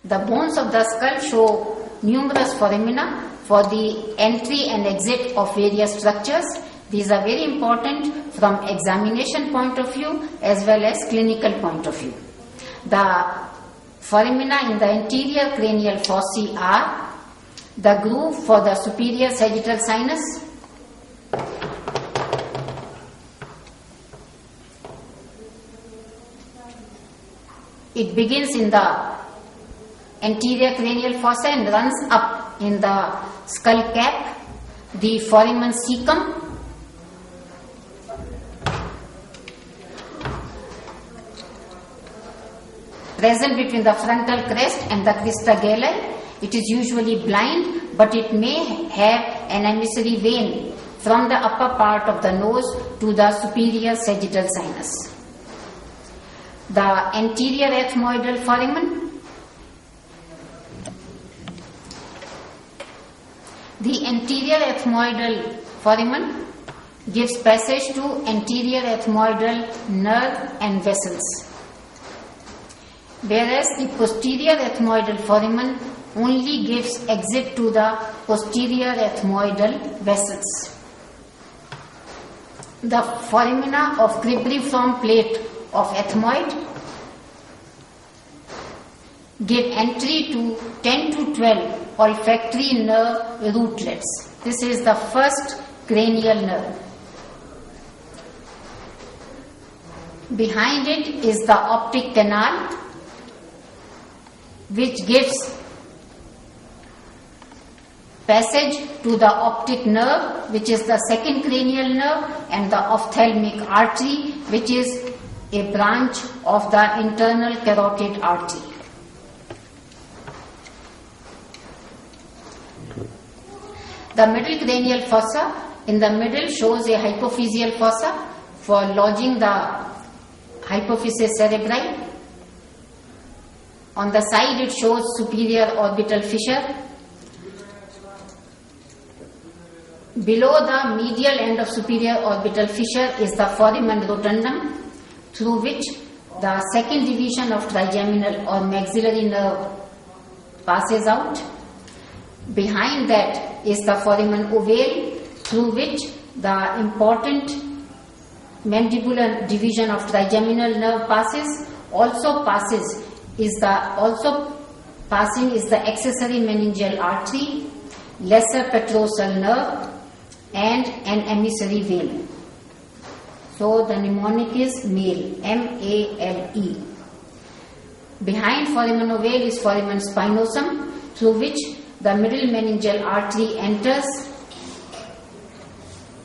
The bones of the skull show numerous foramina for the entry and exit of various structures. These are very important from examination point of view as well as clinical point of view. The foramina in the anterior cranial fossae are the groove for the superior sagittal sinus, it begins in the anterior cranial fossa and runs up in the skull cap, the foramen cecum, present between the frontal crest and the crista galli. It is usually blind, but it may have an emissary vein from the upper part of the nose to the superior sagittal sinus. The anterior ethmoidal foramen. The anterior ethmoidal foramen gives passage to anterior ethmoidal nerve and vessels, whereas the posterior ethmoidal foramen only gives exit to the posterior ethmoidal vessels. The foramina of cribriform plate of ethmoid give entry to 10 to 12 olfactory nerve rootlets. This is the first cranial nerve. Behind it is the optic canal, which gives passage to the optic nerve, which is the second cranial nerve, and the ophthalmic artery, which is a branch of the internal carotid artery. The middle cranial fossa in the middle shows a hypophyseal fossa for lodging the hypophysis cerebri. On the side it shows superior orbital fissure. Below the medial end of superior orbital fissure is the foramen rotundum, through which the second division of trigeminal or maxillary nerve passes out. Behind that is the foramen ovale, through which the important mandibular division of trigeminal nerve passes. Also passing is the accessory meningeal artery, lesser petrosal nerve, and an emissary vein. So the mnemonic is MALE, M-A-L-E. Behind foramen ovale is foramen spinosum, through which the middle meningeal artery enters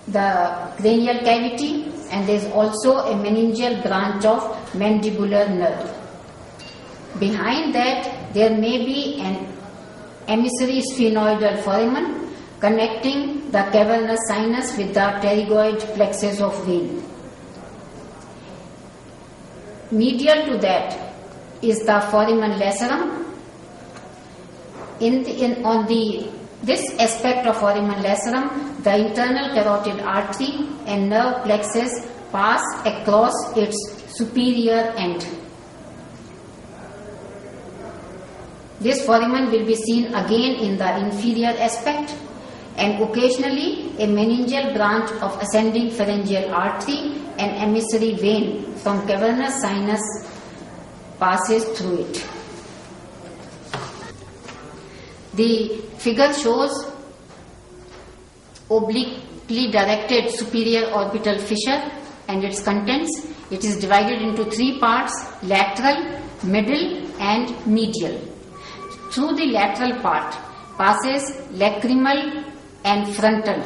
the cranial cavity, and there is also a meningeal branch of mandibular nerve. Behind that there may be an emissary sphenoidal foramen connecting the cavernous sinus with the pterygoid plexus of vein. Medial to that is the foramen lacerum. This aspect of foramen lacerum, the internal carotid artery and nerve plexus pass across its superior end. This foramen will be seen again in the inferior aspect, and occasionally a meningeal branch of ascending pharyngeal artery and emissary vein from cavernous sinus passes through it. The figure shows obliquely directed superior orbital fissure and its contents. It is divided into three parts: lateral, middle and medial. Through the lateral part passes lacrimal and frontal.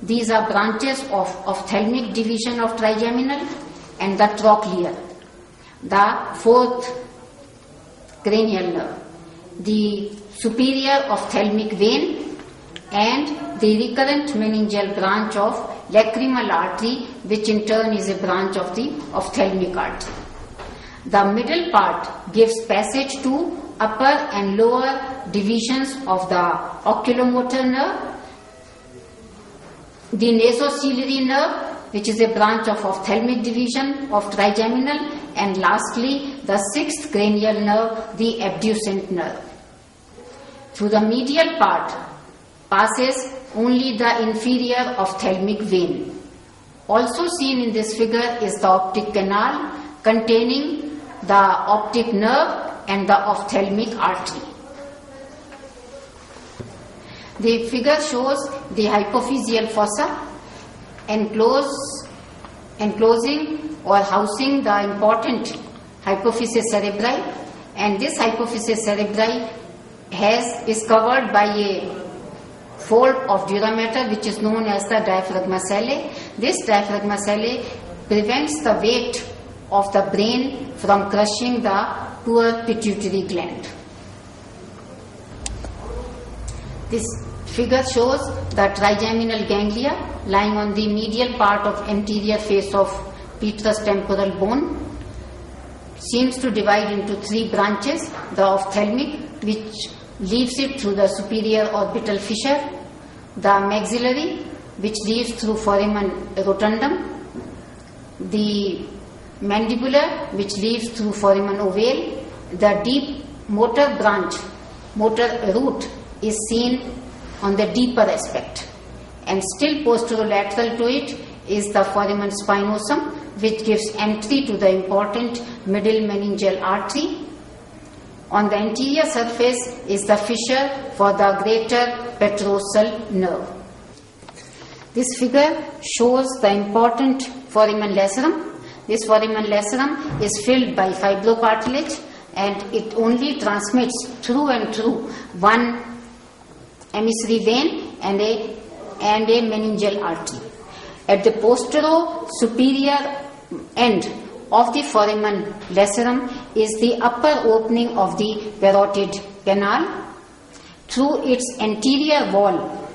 These are branches of ophthalmic division of trigeminal and the trochlear, the fourth cranial nerve, the superior ophthalmic vein, and the recurrent meningeal branch of lacrimal artery, which in turn is a branch of the ophthalmic artery. The middle part gives passage to upper and lower divisions of the oculomotor nerve, the nasociliary nerve, which is a branch of ophthalmic division of trigeminal, and lastly the sixth cranial nerve, the abducent nerve. Through the medial part passes only the inferior ophthalmic vein. Also seen in this figure is the optic canal containing the optic nerve and the ophthalmic artery. The figure shows the hypophyseal fossa enclosing or housing the important hypophysis cerebri, and this hypophysis cerebri is covered by a fold of dura mater which is known as the diaphragma cellae. This diaphragma cellae prevents the weight of the brain from crushing the poor pituitary gland. This figure shows the trigeminal ganglia lying on the medial part of anterior face of petrous temporal bone. Seems to divide into three branches: the ophthalmic, which leaves it through the superior orbital fissure; the maxillary, which leaves through foramen rotundum; the mandibular, which leaves through foramen ovale. The deep motor root is seen on the deeper aspect, and still posterolateral to it is the foramen spinosum, which gives entry to the important middle meningeal artery. On the anterior surface is the fissure for the greater petrosal nerve. This figure shows the important foramen lacerum. This foramen lacerum is filled by fibrocartilage, and it only transmits through and through one emissary vein and a meningeal artery. At the posterior-superior end of the foramen lacerum is the upper opening of the parotid canal. Through its anterior wall,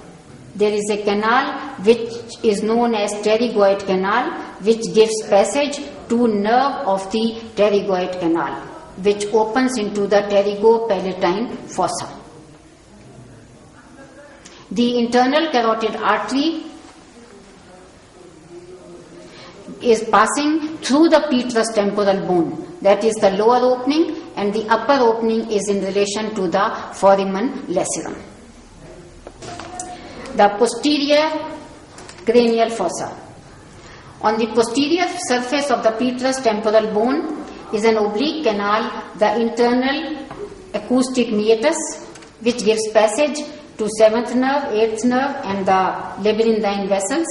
there is a canal which is known as pterygoid canal, which gives passage to nerve of the pterygoid canal, which opens into the pterygopalatine fossa. The internal carotid artery is passing through the petrous temporal bone, that is the lower opening, and the upper opening is in relation to the foramen lacerum. The posterior cranial fossa. On the posterior surface of the petrous temporal bone is an oblique canal, the internal acoustic meatus, which gives passage to 7th nerve, 8th nerve and the labyrinthine vessels.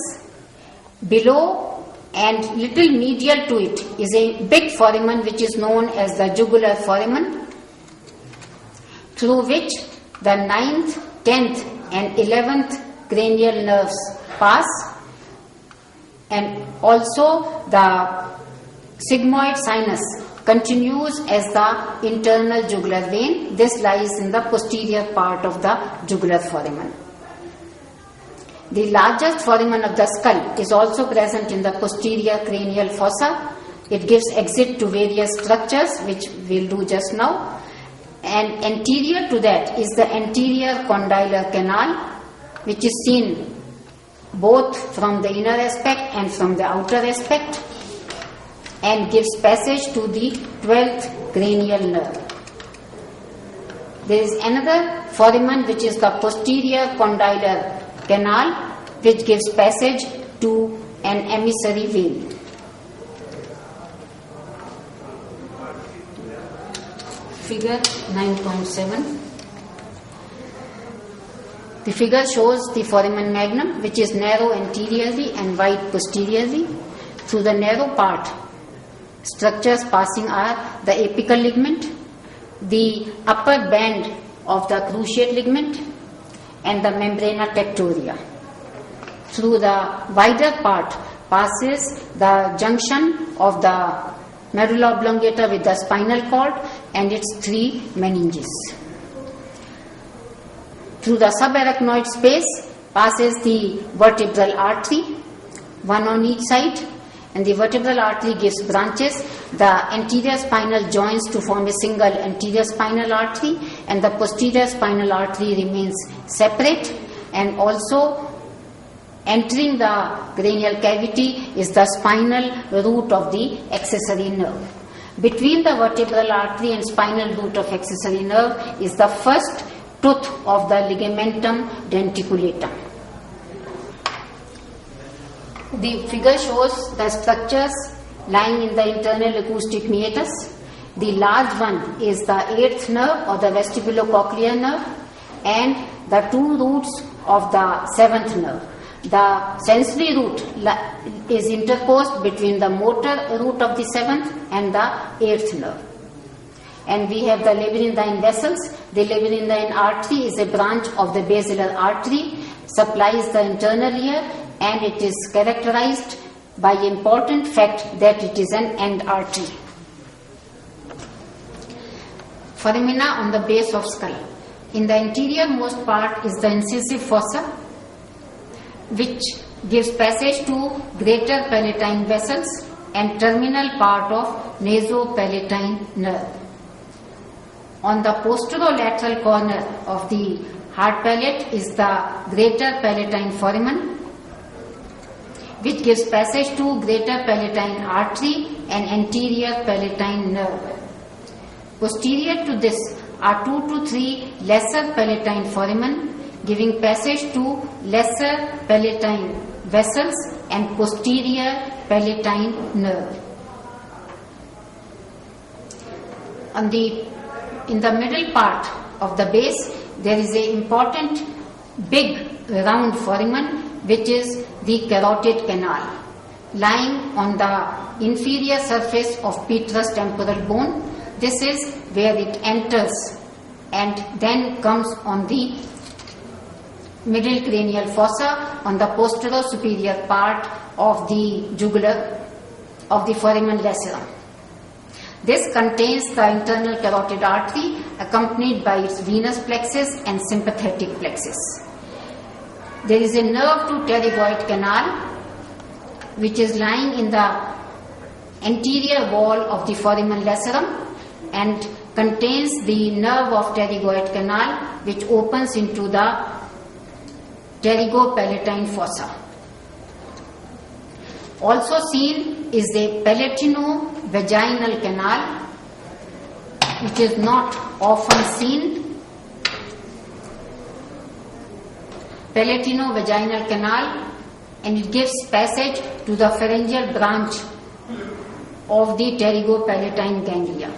Below and little medial to it is a big foramen which is known as the jugular foramen, through which the 9th, 10th and 11th cranial nerves pass, and also the sigmoid sinus continues as the internal jugular vein. This lies in the posterior part of the jugular foramen. The largest foramen of the skull is also present in the posterior cranial fossa. It gives exit to various structures, which we'll do just now. And anterior to that is the anterior condylar canal, which is seen both from the inner aspect and from the outer aspect, and gives passage to the 12th cranial nerve. There is another foramen which is the posterior condylar canal, which gives passage to an emissary vein. Figure 9.7. The figure shows the foramen magnum, which is narrow anteriorly and wide posteriorly. Through the narrow part, structures passing are the apical ligament, the upper band of the cruciate ligament, and the membrana tectoria. Through the wider part passes the junction of the medulla oblongata with the spinal cord and its 3 meninges. Through the subarachnoid space passes the vertebral artery, one on each side, and the vertebral artery gives branches. The anterior spinal joins to form a single anterior spinal artery, and the posterior spinal artery remains separate, and also Entering the cranial cavity is the spinal root of the accessory nerve. Between the vertebral artery and spinal root of accessory nerve is the first tooth of the ligamentum denticulatum. The figure shows the structures lying in the internal acoustic meatus. The large one is the 8th nerve or the vestibulocochlear nerve, and the two roots of the 7th nerve. The sensory root is interposed between the motor root of the 7th and the 8th nerve. And we have the labyrinthine vessels. The labyrinthine artery is a branch of the basilar artery, supplies the internal ear, and it is characterized by the important fact that it is an end artery. Foramina on the base of skull. In the anterior most part is the incisive fossa, which gives passage to greater palatine vessels and terminal part of nasopalatine nerve. On the posterolateral corner of the hard palate is the greater palatine foramen, which gives passage to greater palatine artery and anterior palatine nerve. Posterior to this are 2 to 3 lesser palatine foramen, giving passage to lesser palatine vessels and posterior palatine nerve. In the middle part of the base, there is an important big round foramen, which is the carotid canal, lying on the inferior surface of petrous temporal bone. This is where it enters and then comes on the middle cranial fossa on the posterior-superior part of the jugular of the foramen lacerum. This contains the internal carotid artery accompanied by its venous plexus and sympathetic plexus. There is a nerve to pterygoid canal which is lying in the anterior wall of the foramen lacerum and contains the nerve of pterygoid canal which opens into the pterygopalatine fossa. Also seen is the palatino-vaginal canal, which is not often seen. Palatino-vaginal canal, and it gives passage to the pharyngeal branch of the pterygopalatine ganglia.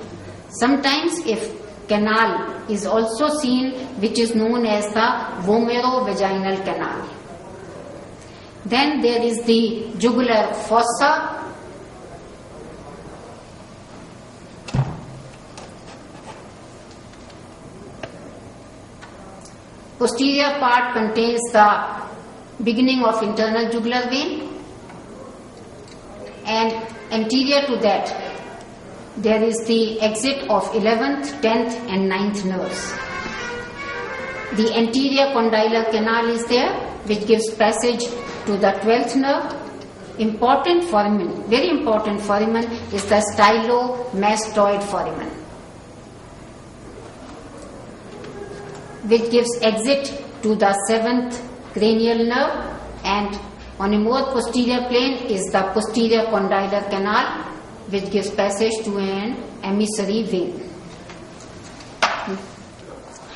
Sometimes if canal is also seen, which is known as the vomerovaginal canal. Then there is the jugular fossa, posterior part contains the beginning of internal jugular vein, and anterior to that there is the exit of 11th, 10th and 9th nerves. The anterior condylar canal is there, which gives passage to the 12th nerve. Important foramen, very important foramen, is the stylomastoid foramen, which gives exit to the 7th cranial nerve, and on a more posterior plane is the posterior condylar canal, which gives passage to an emissary vein.